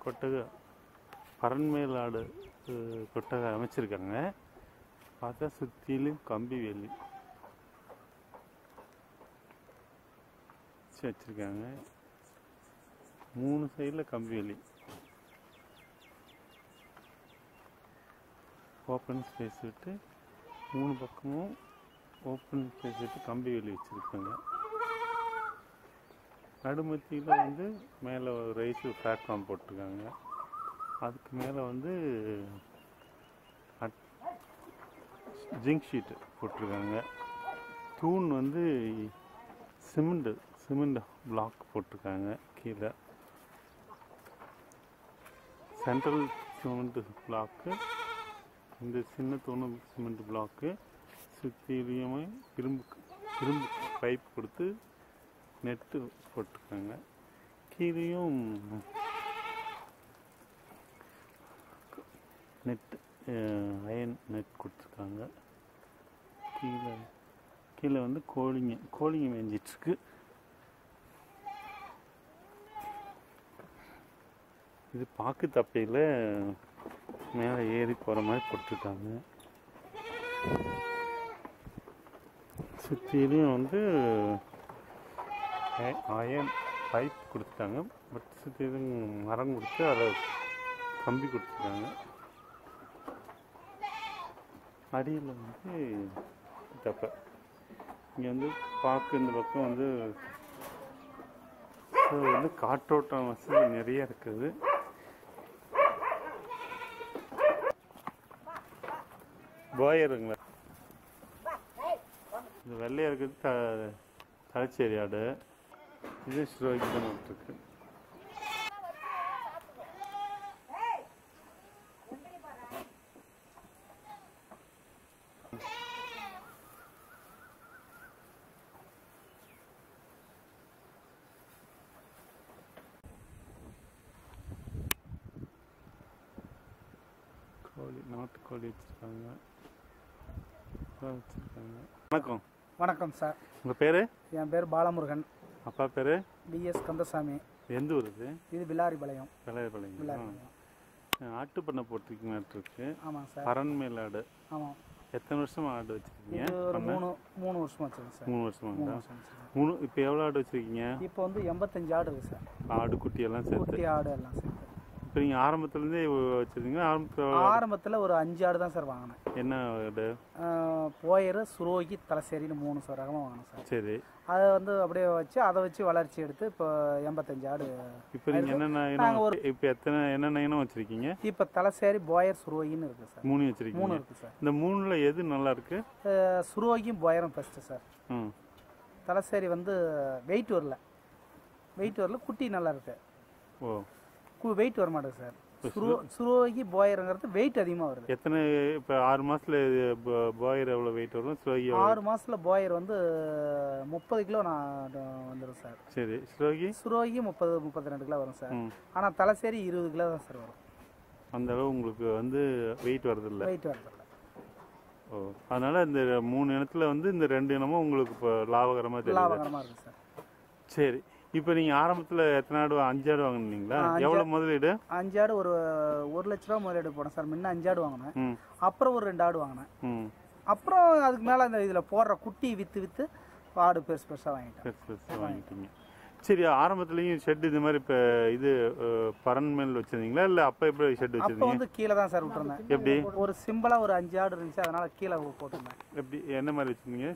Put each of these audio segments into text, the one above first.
கொட்டகை பரண்மேல் ஆடு கொட்டகை அமைச்சிருக்காங்க. பார்த்தா சுற்றிலும் கம்பி வேலி வச்சுருக்காங்க. 3 சைடில் கம்பி வேலி, ஓப்பன் ஸ்பேஸ் விட்டு 3 பக்கமும் ஓப்பன் ஸ்பேஸ் விட்டு கம்பி வேலி வச்சுருக்காங்க. நடுமத்தியில் வந்து மேலே ரைஸ் பிளாட்ஃபார்ம் போட்டிருக்காங்க. அதுக்கு மேலே வந்து ஜிங்க் ஷீட்டு போட்டிருக்காங்க. தூண் வந்து சிமெண்ட் பிளாக் போட்டிருக்காங்க. கீழே சென்ட்ரல் சிமெண்ட் பிளாக்கு, இந்த சின்ன தூண் சிமெண்ட் பிளாக்கு, சுற்றிலையுமே இரும்பு பைப் கொடுத்து நெட்டு போட்டிருக்காங்க. கீழேயும் நெட் அயன் நெட் கொடுத்துருக்காங்க. கீழே வந்து கோழிங்க மேய்ஞ்சிட்ருக்கு. இது பாக்கு தப்பையில் மேலே ஏறி போகிற மாதிரி போட்டிருக்காங்க. சுற்றிலையும் வந்து அயன் பைப் கொடுத்துட்டாங்க. பட் சுற்றி மரம் கொடுத்து அதை கம்பி கொடுத்துருக்காங்க. அடியில் வந்து தப்பை இங்கே வந்து பாக்கு இந்த பக்கம் வந்து காற்றோட்டம் வசதி நிறைய இருக்குது. போயருங்களா இந்த வெள்ளையாக இருக்கிறது தலைச்சேரி ஆடு. இது ஸ்லோகி தான் இருக்கு. நாட்டுக்கோழி வச்சுருக்காங்க. வணக்கம். வணக்கம் சார். உங்கள் பேர்? என் பேர் பாலமுருகன். அப்பா பேர்? டிஎஸ் கந்தசாமி. எந்த ஊர் இது? இது விளாரிபாளையம். விளாரிபாளையம். ஆட்டு பண்ணை போட்டிருக்கு. ஆமாம் சார். பரண்மேல் ஆடு. ஆமாம். எத்தனை வருஷமா ஆடு வச்சுருக்கீங்க? ஒரு 3 வருஷமா வச்சுருக்கேன் சார். 3 வருஷமா. இப்போ எவ்வளோ ஆடு வச்சுருக்கீங்க? இப்போ வந்து 85 ஆடு இருக்குது சார். ஆடு குட்டியெல்லாம் சேர்த்து? குட்டி ஆடு எல்லாம் சேர்த்து. இப்போ நீங்கள் ஆரம்பத்துலேருந்தே வச்சுருக்கீங்க? ஆரம்பத்தில் ஒரு 5 ஆடு தான் சார் வாங்கினேன். என்ன ஆடு? போயர், சுரோகி, தலைசேரின்னு 3 ரகமாக வாங்கினேன் சார். சரி. அதை வந்து அப்படியே அதை வச்சு வளர்ச்சி எடுத்து இப்போ 85 ஆடு. இப்போ நீங்கள் என்னென்ன இனம் வச்சுருக்கீங்க? இப்போ தலைசேரி, போயர், சுரோகின்னு இருக்குது சார். 3 வச்சுருக்கீங்க? 3 இருக்குது சார். இந்த 3ல் எது நல்லா இருக்கு? சுரோகியும் போயரும் பெஸ்ட்டு சார். தலைசேரி வந்து வெயிட் வரல, குட்டி நல்லா இருக்கு. ஓ, வெயிட் வர மாட்டேங்குது சார். சுரோகி போயருங்கிறது வெயிட் அதிகமாக வருது. எத்தனை இப்போ 6 மாதத்தில் போயர் எவ்வளோ வெயிட் வரும்? சுரோகி 6 மாதத்தில் போயர் வந்து 30 கிலோ வந்துடும் சார். சரி. சுரோகி 30-32 கிலோ வரும் சார். ஆனால் தலைசேரி 20 கிலோ தான் சார் வரும். அந்த அளவு உங்களுக்கு வந்து வெயிட் வரதில்லை? வெயிட் வரதில்லை. ஓ, அதனால் இந்த 3 இனத்தில் வந்து இந்த 2 இனமும் உங்களுக்கு இப்போ லாபகரமாக இருக்குது சார். சரி. இப்போ நீங்கள் ஆரம்பத்தில் எத்தனை ஆடு? 5 ஆடு வாங்கினீங்களா? எவ்வளோ முதலீடு? 5 ஆடு ஒரு 1 லட்ச ரூபா முதலீடு போனேன் சார். முன்ன 5 ஆடு வாங்கினேன். அப்புறம் ஒரு 2 ஆடு வாங்கினேன். அப்புறம் அதுக்கு மேலே இந்த இதில் போடுற குட்டி விற்று ஆடு பெருசாக வாங்கிட்டீங்க. சரி. ஆரம்பத்துலேயும் ஷெட் இது மாதிரி இப்போ இது பரண்மேல் வச்சுருந்தீங்களா இல்லை அப்போ எப்படி ஷெட் வச்சுருந்தீங்க? அப்போ வந்து கீழே தான் சார் விட்டுருந்தேன். எப்படி? ஒரு சிம்பிளாக ஒரு 5 ஆடு இருந்துச்சு, அதனால கீழே போட்டிருந்தேன். எப்படி என்ன மாதிரி வச்சுருந்தீங்க?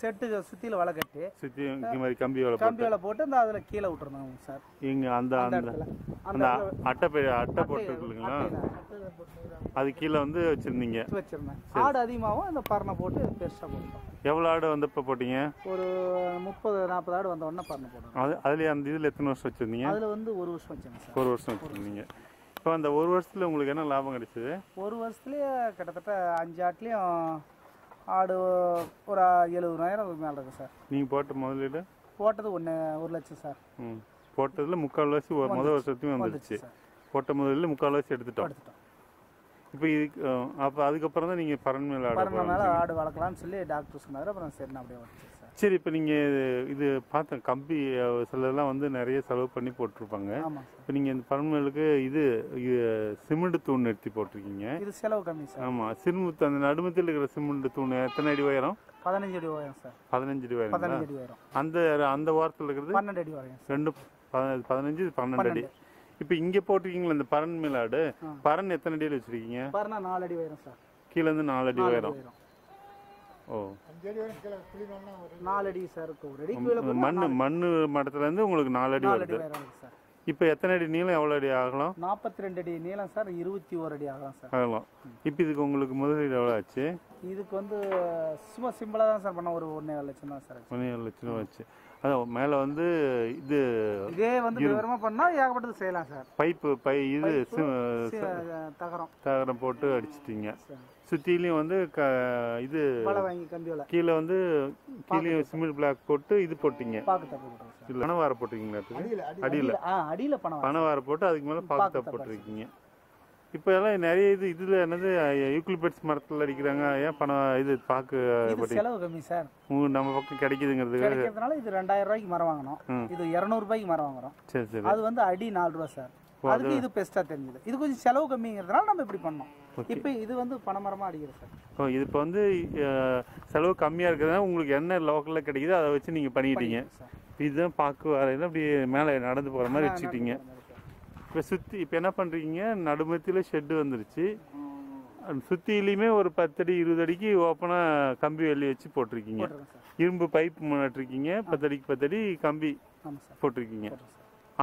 செட்டு சுற்றியில் வலை கட்டி மாதிரி கம்பி வலை போட்டு இந்த அதில் கீழே விட்டுருந்தாங்க சார். இங்கே அந்த அட்டை போட்டுருக்குங்களா? அது கீழே வந்து வச்சுருந்தேன். ஆடு அதிகமாகவும் அந்த பரணை போட்டு பெருசாக போட்டோம். எவ்வளோ ஆடு வந்து இப்போ போட்டீங்க? ஒரு 30-40 ஆடு வந்த உடனே பரணை போட்டோம். அதுலேயே அந்த இதில் எத்தனை வருஷம் வச்சுருந்தீங்க? அதில் வந்து 1 வருஷம் வச்சுருங்க சார். 1 வருஷம் வச்சுருந்தீங்க. இப்போ அந்த 1 வருஷத்தில் உங்களுக்கு என்ன லாபம் கிடைச்சது? 1 வருஷத்துலேயே கிட்டத்தட்ட 5 ஆட்லேயும் ஆடு ஒரு 70,000 மேலே இருக்குது சார். நீங்கள் போட்ட முதலீடு? போட்டது 1 லட்சம் சார். போட்டதில் 3/4 முதல் வருஷத்துலையும் வந்துடுச்சு. போட்ட முதலில் 3/4 எடுத்துட்டோம். இப்போ இதுக்கு அப்போ அதுக்கப்புறம் தான் நீங்கள் பரண்மேல் ஆடு வளர்க்கலாம்னு சொல்லி டாக்டர் சொன்னார். அப்புறம் சரி நான் அப்படியே வச்சுருக்கேன் சார். சரி, இப்போ நீங்கள் இது பார்த்தேன் கம்பி சிலதெல்லாம் வந்து நிறைய செலவு பண்ணி போட்டிருப்பாங்க. ஆமாம் சார். இப்போ நீங்கள் இந்த பரண்மேலுக்கு இது சிமெண்ட் தூண் நிறுத்தி போட்டிருக்கீங்க. இது செலவு கம்மி சார். ஆமாம், சிமெண்ட் அந்த நடுமத்தில் இருக்கிற சிமெண்ட் தூண் எத்தனை அடி உயரம்? 15 அடி உயரம் சார். 15 அடி உயரம். 15 அடி உயரம். அந்த ஓரத்தில் இருக்கிறது 12 அடி உயரம் சார். ரெண்டு 15 12 அடி. இப்போ இங்கே போட்டிருக்கீங்களா இந்த பரண் மேலாடு, பரண் எத்தனை அடியில் வச்சுருக்கீங்க? பரணா 4 அடி உயரம் சார். கீழேருந்து 4 அடி உயரம். ஓ, 4 அடி சார். ஒரு அடி மண்ணு மட்டத்துலேருந்து உங்களுக்கு 4 அடி வருது சார். இப்போ எத்தனை அடி நீளம், எவ்வளோ அடி ஆகலாம்? 42 அடி நீளம் சார். 21 அடி ஆகலாம் சார். ஆகலாம். இப்போ இதுக்கு உங்களுக்கு முதலீடு எவ்வளோ ஆச்சு? இதுக்கு வந்து சும்மா சிம்பிளாக தான் சார் பண்ண, ஒரு 1.5 லட்சம் தான் சார். 1.5 லட்சம் ரூபா ஆச்சு. அதான் மேலே வந்து இதே வந்து விவரமாக பண்ணால் ஏகப்பட்டது செய்யலாம் சார். இது தகரம் போட்டு அடிச்சிட்டீங்க. சுற்றிலையும் வந்து இது வாங்கி கம்பியோல கீழே வந்து கீழே சிமெண்ட் பிளாக் போட்டு இது போட்டீங்க. பாக்கு பனவாரை போட்டிருக்கீங்களா? அடியில் பனவாரை போட்டு அதுக்கு மேலே பாக்கு போட்டிருக்கீங்க. இப்போ எல்லாம் நிறைய இதில் என்னது யூக்லிப்டஸ் மரத்தில் அடிக்கிறாங்க. ஏன் இது பாக்கு செலவு கம்மி சார். நம்ம பக்கம் கிடைக்குதுங்கிறதுனால இது 2000 ரூபாய்க்கு மரம் வாங்கணும். இது 200 ரூபாய்க்கு மரம் வாங்குறோம். சரி சரி. அது வந்து அடி 4 ரூபா சார். அதுக்கு இது பெஸ்ட்டாக தெரிஞ்சுது. இது கொஞ்சம் செலவு கம்மிங்கிறதுனால நம்ம இப்படி பண்ணோம். இப்போ இது வந்து பனைமரமாக அடிக்கிறது சார். இது இப்போ வந்து செலவு கம்மியாக இருக்கிறதுனால உங்களுக்கு என்ன லோக்கலில் கிடைக்குதோ அதை வச்சு நீங்கள் பண்ணிக்கிட்டீங்க. இதுதான் பாக்கு வரையில அப்படி மேலே நடந்து போகிற மாதிரி வச்சுக்கிட்டீங்க. இப்போ சுற்றி இப்போ என்ன பண்ணுறீங்க, நடுமத்தியில் ஷெட்டு வந்துருச்சு. சுற்றிலையுமே ஒரு 10 அடி 20 அடிக்கு ஓப்பனாக கம்பி வெளியே வச்சு போட்டிருக்கீங்க. இரும்பு பைப் நட்டுருக்கீங்க. 10 அடிக்கு 10 அடி கம்பி போட்டிருக்கீங்க.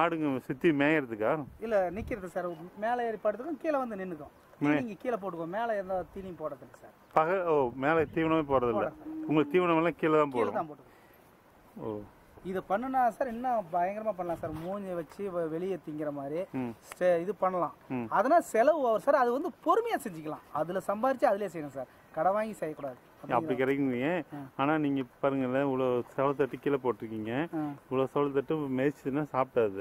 ஆடுங்க சுற்றி மேயறதுக்கா? இல்லை, நிற்கிறது சார். மேலே ஏறி படுத்துக்கும், கீழே வந்து நின்றுக்கும். நீங்கள் கீழே போட்டுக்கோங்க. மேலே எந்த தீனியும் போடுறதுக்கு சார். மேலே தீவனமே போடுறதில்ல. உங்களுக்கு தீவனமெல்லாம் கீழே தான் போடும். ஓ, இதை பண்ணுனா சார் இன்னும் பயங்கரமா பண்ணலாம் சார். மூஞ்சி வச்சு வெளியே திங்கிற மாதிரி இது பண்ணலாம். அதனால செலவு சார். அது வந்து பொறுமையா செஞ்சுக்கலாம். அதுல சம்பாரிச்சு அதுலயே செய்யணும் சார். கடை வாங்கி செய்யக்கூடாது. அப்படி கிடைக்குங்க. ஆனா நீங்க பாருங்களேன், இவ்வளவு சவளத்தட்டு கீழே போட்டிருக்கீங்க. இவ்வளவு சவளத்தட்டு மேய்ச்சதுன்னா சாப்பிடாது.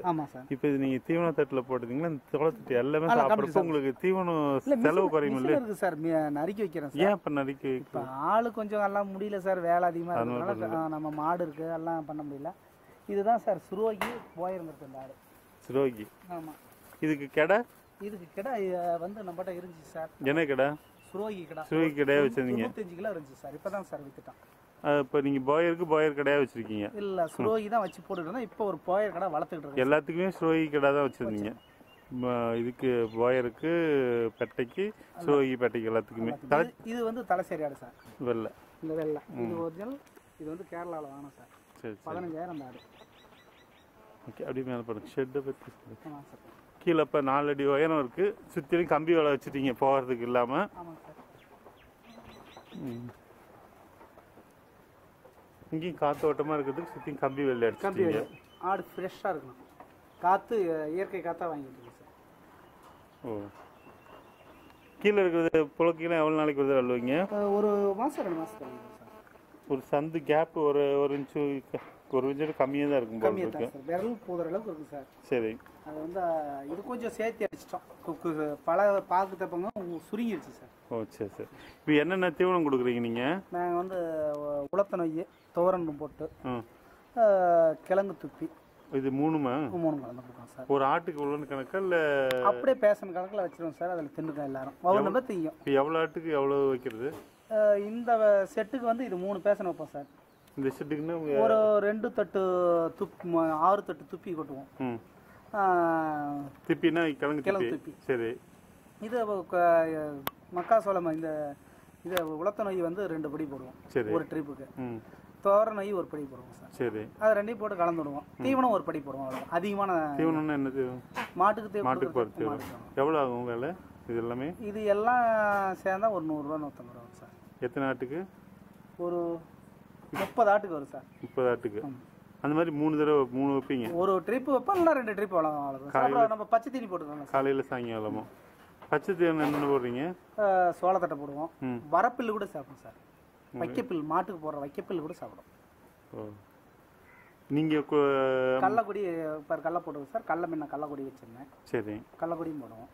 இப்ப இது நீங்க தீவன தட்டுல போட்டுட்டீங்கன்னா இந்த சவளத்தட்டு எல்லாமே சாப்பிட்றப்ப உங்களுக்கு தீவனம் செலவு குறையும் இல்ல சார். நறுக்கி வைக்கிறேன் சார். ஏன் இப்ப நறுக்கி ஆளு கொஞ்சம் எல்லாம் முடியல சார். வேலை அதிகமா இருக்கிறதுனால நம்ம மாடு இருக்கு எல்லாம் பண்ண முடியல. இதுதான் சார் சுரோகி போயிருங்கிறது. இந்த ஆடு சுரோகி. ஆமா. இதுக்கு கடை வந்து நம்மகிட்ட இருந்துச்சு சார். என்ன கடை? சுரோகி கடையா வச்சிருந்தீங்க. 25 கிலோ இருந்துச்சு சார். இப்பதான் சார் வித்துட்டான். இப்போ நீங்க போயர் கடையா வச்சிருக்கீங்க? இல்ல, சுரோகி தான் வச்சு போட்டுட்டு இருந்தோம். இப்போ ஒரு போயர் கடை வளர்த்துக்கிட்டு இருக்கோம். எல்லாத்துக்குமே சுரோகி கடை தான் வச்சிருந்தீங்க. இதுக்கு போயருக்கு, பெட்டைக்கு, சுரோகி பெட்டைக்கு எல்லாத்துக்குமே. இது வந்து தலைசேரி ஆடு சார். வெள்ளை. இந்த வெள்ளை இது ஒரிஜினல். இது வந்து கேரளாவில் வாங்கினோம் சார். சரி. 15,000 அந்த ஆடு. ஓகே, அப்படியே மேலே பாருங்க. ஷெட்டை பற்றி கீழே இப்போ 4 அடி உயரம் இருக்கு. சுற்றிலும் கம்பி வேலை வச்சுட்டீங்க போகிறதுக்கு இல்லாமல். இங்கேயும் காத்தோட்டமாக இருக்கிறதுக்கு சுற்றியும் கம்பி வேலை அடிச்சுட்டீங்க. ஆடு ஃப்ரெஷ்ஷாக இருக்கணும். காற்று இயற்கை காற்றா வாங்கிட்டு இருக்கு சார். ஓ, கீழே இருக்கிறது புழக்கெல்லாம் எவ்வளோ நாளைக்கு வருது அழுவீங்க? ஒரு மாதம் 2 மாதம் சார். ஒரு சந்து கேப் ஒரு இன்ச்சு கம்மியாக தான் இருக்கும் போல இருக்கு. விரல் போகிற அளவுக்கு இருக்கு சார். சரி. அது வந்து இது கொஞ்சம் சேர்த்து அடிச்சிட்டோம். பல பாக்கு தப்பங்க சுருங்கிடுச்சு சார். ஓ, சரி சரி. இப்போ என்னென்ன தீவனம் கொடுக்குறீங்க நீங்கள்? நாங்கள் வந்து உளத்த நொய், துவரன் போட்டு, கிழங்கு துப்பி, இது 3 கலந்து கொடுக்கோம் சார். ஒரு ஆட்டுக்கு இவ்வளோன்னு கணக்கா இல்லை அப்படியே பேசன் கணக்கில் வச்சிருவோம் சார். அதில் தின்னுக்கோம் எல்லாரும். அவ்வளோ நம்ப திங்கும். இப்போ எவ்வளோ ஆட்டுக்கு எவ்வளோ வைக்கிறது? இந்த செட்டுக்கு வந்து இது 3 பேசன் வைப்போம் சார். இந்த செட்டுக்குன்னா ஒரு 2 தட்டு 6 தட்டு துப்பி கொட்டுவோம். திப்பினா கிழங்கு துப்பி. சரி. இது மக்காசோளம் இந்த உளத்த நொய் வந்து 2 படி போடுவோம். சரி. ஒரு ட்ரிப்புக்கு. தோர நொய் 1 படி போடுவோம் சார். சரி. அது 2 போட்டு கலந்து விடுவோம். தீவனம் 1 படி போடுவோம். அவ்வளோ அதிகமான தீவனம்னா என்னது? மாட்டுக்கு போகிறது எவ்வளோ ஆகும் வேலை? இது எல்லாமே இது எல்லாம் சேர்ந்தா ஒரு 100 ரூபா 150 ரூபா சார். எத்தனை ஆட்டுக்கு? ஒரு 30 ஆட்டுக்கு வரும் சார். 30 ஆட்டுக்கு. அந்த மாதிரி 3 தடவை 3 வைப்பீங்க? ஒரு ட்ரிப் வைப்போம், இல்லைனா 2 ட்ரிப் அவ்வளோதான். நம்ம பச்சை தீனி போட்டுக்கலாம் காலையில் சாயங்காலமும். பச்சை தீவனம் என்னென்ன போடுறீங்க? சோளத்தட்டை போடுவோம். வரப்பில்லு கூட சாப்பிடும் சார். வைக்கப்பில், மாட்டுக்கு போடுற வைக்கப்பில் கூட சாப்பிடும். ஓ, நீங்கள் கள்ளக்குடி இப்போ கடல போடுவோம் சார். கள்ளக்குடி வச்சுருந்தேன். சரி. கள்ளக்குடியும் போடுவோம்.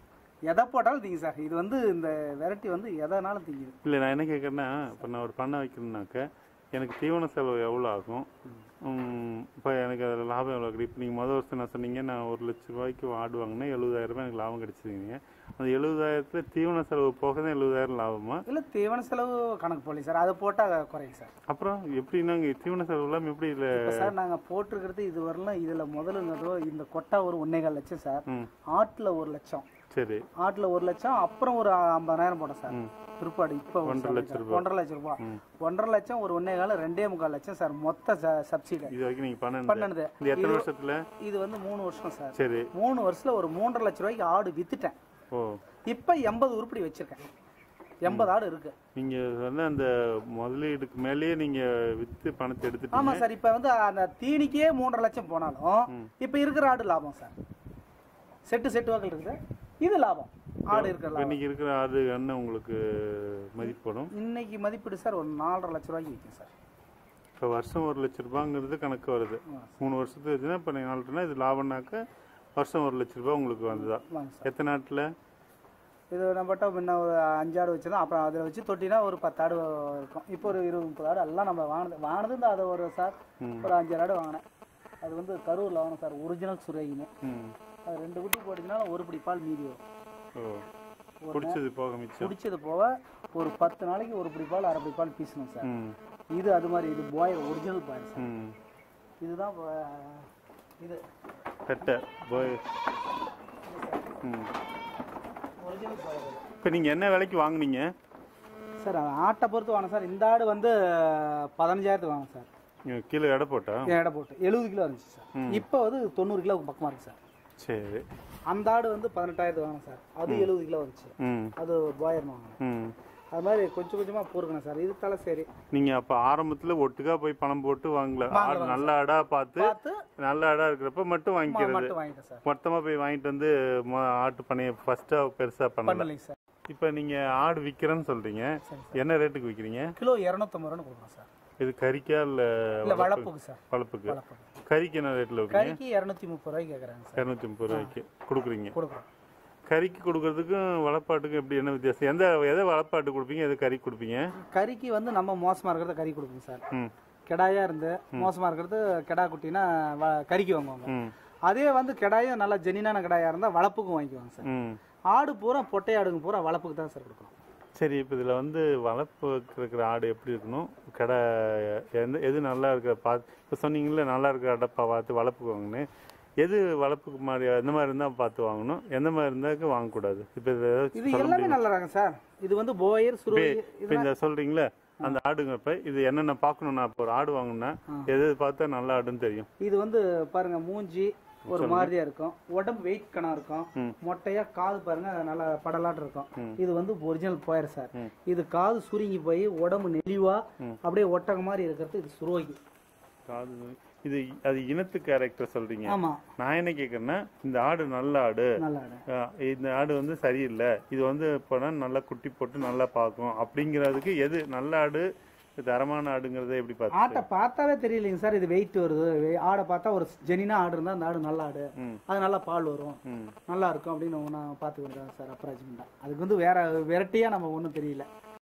எதை போட்டாலும் திங்க சார். இது வந்து இந்த வெரைட்டி வந்து எதனாலும் திங்குது. இல்லை, நான் என்ன கேட்குறேன்னா, இப்போ நான் ஒரு பண்ணை வைக்கணும்னாக்க எனக்கு தீவன செலவு எவ்வளோ ஆகும், இப்போ எனக்கு அதில் லாபம் எவ்வளோ கிடைக்கும்? இப்போ நீங்கள் முதல் வருஷம் என்ன சொன்னீங்க, நான் 1,00,000 ஆடு வாங்கினேன், 70,000 எனக்கு லாபம் கிடைச்சிருக்கீங்க. அந்த 70,000 தீவன செலவு போக தான் 70,000 லாபமா? இல்லை, தீவன செலவு கணக்கு போடல சார், அதை போட்டால் குறையும் சார். அப்புறம் எப்படின்னா தீவன செலவு இல்லாமல் எப்படி இல்லை சார்? நாங்கள் போட்டிருக்கிறது இது வரலாம். இதில் முதலுங்கிறதோ இந்த கொட்டா ஒரு 1.25 லட்சம் சார், ஆட்டில் 1 லட்சம். சரி, ஆட்டில் 1 லட்சம், அப்புறம் ஒரு 50,000 போட்டோம் சார் பிற்பாடு. இப்போ 1,50,000 ரூபாய். 1,50,000 ரூபாய். 1,50,000 லட்சம், ஒரு 1.25 2.25 லட்சம் சார் மொத்த சப்சிடி. இது வரைக்கும் நீங்கள் பண்ணது எத்தனை வருஷத்துல? இது வந்து 3 வருஷம் சார். சரி, 3 வருஷத்துல ஒரு 3.5 லட்சம் ரூபாய்க்கு ஆடு வித்துட்டேன். ஓ, இப்போ 80 உருப்படி வச்சிருக்கேன். 80 ஆடு இருக்கு. நீங்க வந்து அந்த முதலீடுக்கு மேலேயே நீங்க வித்து பணத்தை எடுத்துட்டீங்க. ஆமா சார். இப்போ வந்து அந்த தீனிக்கே 3.5 லட்சம் போனாலும் இப்போ இருக்கிற ஆடு லாபம் சார். செட்டு வகை இருக்குது, இது லாபம். ஆடு இருக்கிற இன்னைக்கு இருக்கிற ஆடு என்ன உங்களுக்கு மதிப்படும்? இன்னைக்கு மதிப்பீடு சார் ஒரு 4.5 லட்ச ரூபாய்க்கு விற்கும் சார். இப்போ வருஷம் 1 லட்ச ரூபாங்கிறது கணக்கு வருது. 3 வருஷத்துக்கு வச்சுன்னா இப்போ 4 இது லாபம்னாக்க வருஷம் 1 லட்ச ரூபாய் உங்களுக்கு வந்துதா? எத்தனை நாட்டில்? இது நம்மகிட்ட முன்ன ஒரு 5 ஆடு வச்சுருந்தோம். அப்புறம் அதில் வச்சு தொட்டினா ஒரு 10 ஆடு இருக்கும். இப்போ ஒரு 20-30 ஆடு எல்லாம் நம்ம வாங்கினது இந்த அதை ஒரு சார் ஒரு 5 ஆடு வாங்கினேன். அது வந்து கரூரில் வாங்கினேன் சார், ஒரிஜினல் சுரேகின்னு. அது 2 குட்டி போட்டிங்கனாலும் ஒரு படி பால் மீதி வரும். பிடிச்சது போக மிச்சம். பிடிச்சது போக ஒரு 10 நாளைக்கு ஒரு படி பால், 1/2 படி பால் பீசணும் சார். இது அது மாதிரி, இது பாயர், ஒரிஜினல் பாயர் சார். இதுதான் இது கட்டை பாயர். ஒரிஜினல் பாயர். இப்போ நீங்கள் என்ன விலைக்கு வாங்குனீங்க சார்? ஆட்டை பொறுத்து வாங்க சார். இந்த ஆடு வந்து 15,000 வாங்க சார். கீழே எடை போட்டா? எடை போட்டு 70 கிலோ இருந்துச்சு சார். இப்போ வந்து 90 கிலோ பக்கமாக இருக்கு சார். சரி. அந்த ஆடு வந்து 18,000 வாங்கினேன் சார். அது 70 கிலோ வந்துச்சு. அது பாயர் வாங்கினேன். அது மாதிரி கொஞ்சம் கொஞ்சமாக போருக்கணும் சார். இது தலை சரி. நீங்கள் அப்போ ஆரம்பத்தில் ஒட்டுக்கா போய் பணம் போட்டு வாங்கல, ஆடு நல்ல ஆடா பார்த்து நல்ல ஆடா இருக்கிறப்ப மட்டும் வாங்கிக்கிறது. மொத்தமாக போய் வாங்கிட்டு வந்து ஆட்டு பண்ணையை ஃபர்ஸ்ட்டாக பெருசாக பண்ணலைங்க சார். இப்போ நீங்கள் ஆடு விற்கிறேன்னு சொல்கிறீங்க, என்ன ரேட்டுக்கு விற்கிறீங்க? கிலோ 250 ரூபான்னு கொடுக்குறோம் சார். இது கறிக்கா இல்லை வளப்புக்கு சார்? வளப்புக்கு. கறிக்கு என்ன ரேட்டில் விற்கிறீங்க? கறிக்கு 230 ரூபாய்க்கு கேட்குறாங்க சார். 230 ரூபாய்க்கு கொடுக்குறீங்க. கொடுக்குறோம். கறிக்கு கொடுக்கறதுக்கும் வளப்பாட்டுக்கும் எப்படி என்ன வித்தியாசம்? எதை வளப்பாட்டு கொடுப்பீங்க, எது கறி கொடுப்பீங்க? கறிக்கு வந்து நம்ம மோசமாக இருக்கிறத கறி கொடுப்போம் சார். கிடாயா இருந்து மோசமாக இருக்கிறது கிடா குட்டினா கறிக்கு வாங்குவாங்க. அதே வந்து கிடாயும் நல்லா ஜெனினான கிடாயா இருந்தால் வளப்புக்கும் வாங்கிக்குவாங்க சார். ஆடு பூரா பொட்டை ஆடுங்க பூரா வளப்புக்கு தான் சார் கொடுக்கணும். சரி, இப்போ இதில் வந்து வளர்ப்பு இருக்கிற ஆடு எப்படி இருக்கணும்? கடை எது நல்லா இருக்கிற பார்த்து, இப்போ சொன்னீங்களே நல்லா இருக்கிற அடப்பா பார்த்து வளர்ப்புக்கு வாங்கணும். எது வளர்ப்புக்கு மாதிரி எந்த மாதிரி இருந்தால் பார்த்து வாங்கணும், எந்த மாதிரி இருந்தாக்க வாங்கக்கூடாது? இப்போ இது எல்லாமே நல்லா இருக்கும் சார். இது வந்து போயர் சுருளி. இப்போ இந்த சொல்கிறீங்களே அந்த ஆடுங்கப்ப இது என்னென்ன பார்க்கணும்னா, இப்போ ஒரு ஆடு வாங்கணும்னா எது பார்த்தா நல்ல ஆடுன்னு தெரியும்? இது வந்து பாருங்க, மூஞ்சி ஒரு மாதிரியா இருக்கும், உடம்பு வெயிட் கணா இருக்கும், மொட்டையா காது பாருங்க நல்லா படலாட்டு இருக்கும். இது வந்து ஒரிஜினல் போயர் சார். இது காது சுருங்கி போய் உடம்பு நெளிவா அப்படியே ஒட்டக மாதிரி இருக்கிறது இது சுரோகி. காது இது அது இனத்து கேரக்டர் சொல்றீங்க. ஆமா. நான் என்ன கேக்குறேன்னா, இந்த ஆடு நல்ல ஆடு, இந்த ஆடு வந்து சரியில்லை, இது வந்து போனா நல்லா குட்டி போட்டு நல்லா பார்க்கும் அப்படிங்கிறதுக்கு எது நல்ல ஆடு, தரமான ஆடுங்கிறத எப்படி பார்த்து? ஆட்டை பார்த்தாவே தெரியலைங்க சார். இது வெயிட் வருது. ஆடை பார்த்தா ஒரு ஜெனினா ஆடு இருந்தா அந்த ஆடு நல்ல ஆடு, அது நல்லா பால் வரும், நல்லா இருக்கும் அப்படின்னு நான் பார்த்துக்கிட்டேன் சார். அப்ராச்மெண்டா அதுக்கு வந்து வேற வெரைட்டியா நம்ம ஒன்றும் தெரியல.